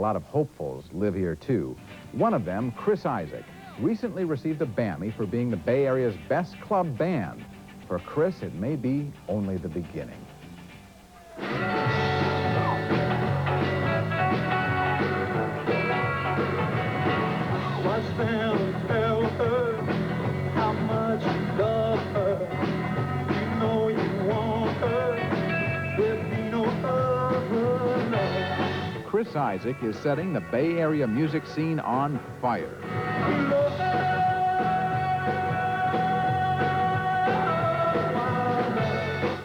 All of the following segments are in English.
A lot of hopefuls live here, too. One of them, Chris Isaak, recently received a Bammy for being the Bay Area's best club band. For Chris, it may be only the beginning. Watch them tell her how much you love her. You know you want her. There'll be no other love. Chris Isaak is setting the Bay Area music scene on fire.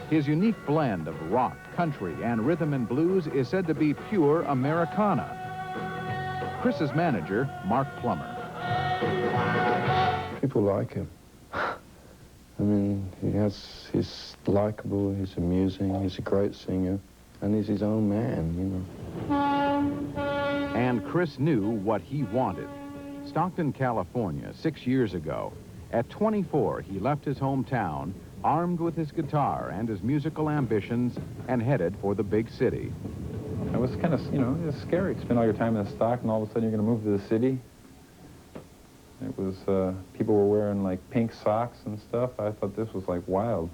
His unique blend of rock, country, and rhythm and blues is said to be pure Americana. Chris's manager, Mark Plummer. People like him. I mean, he's likable, he's amusing, he's a great singer, and he's his own man, you know. And Chris knew what he wanted. Stockton, California, 6 years ago. At 24, he left his hometown, armed with his guitar and his musical ambitions, and headed for the big city. It was kind of, you know, it was scary to spend all your time in Stockton, and all of a sudden you're going to move to the city. It was, people were wearing, like, pink socks and stuff. I thought this was, like, wild.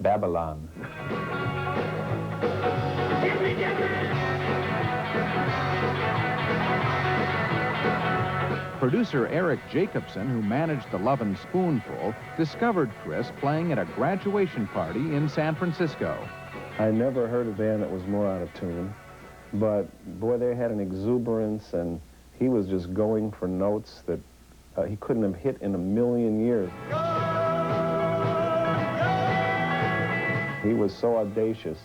Babylon. Producer Eric Jacobson, who managed the Lovin' Spoonful, discovered Chris playing at a graduation party in San Francisco. I never heard a band that was more out of tune, but boy, they had an exuberance, and he was just going for notes that he couldn't have hit in a million years. He was so audacious.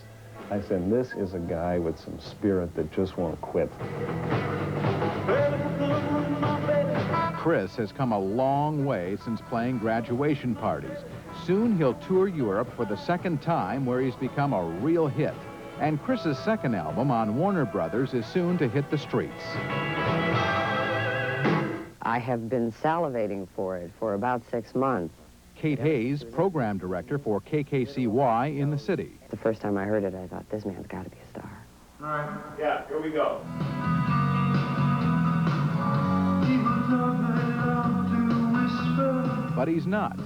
I said, this is a guy with some spirit that just won't quit. Chris has come a long way since playing graduation parties. Soon he'll tour Europe for the second time, where he's become a real hit. And Chris's second album on Warner Brothers is soon to hit the streets. I have been salivating for it for about 6 months. Kate Hayes, program director for KKCY in the city. The first time I heard it, I thought, this man's got to be a star. All right, yeah, here we go. But he's not.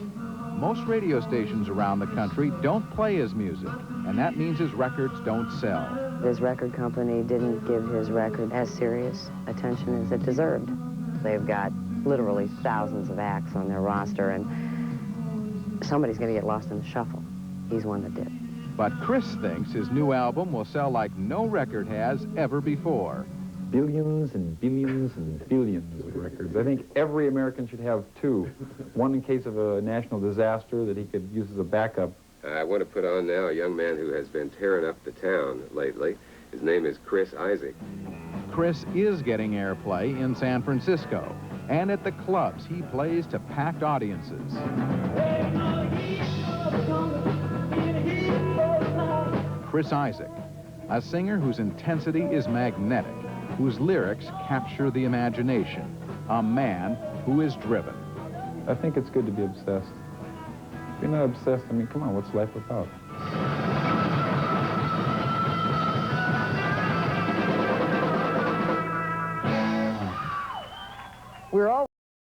Most radio stations around the country don't play his music, and that means his records don't sell. His record company didn't give his record as serious attention as it deserved. They've got literally thousands of acts on their roster, and somebody's going to get lost in the shuffle. He's one that did. But Chris thinks his new album will sell like no record has ever before. Billions and billions and billions of records. I think every American should have two. One in case of a national disaster that he could use as a backup. I want to put on now a young man who has been tearing up the town lately. His name is Chris Isaak. Chris is getting airplay in San Francisco, and at the clubs he plays to packed audiences. Chris Isaak, a singer whose intensity is magnetic, whose lyrics capture the imagination, a man who is driven. I think it's good to be obsessed. If you're not obsessed, I mean, come on, what's life without? We're all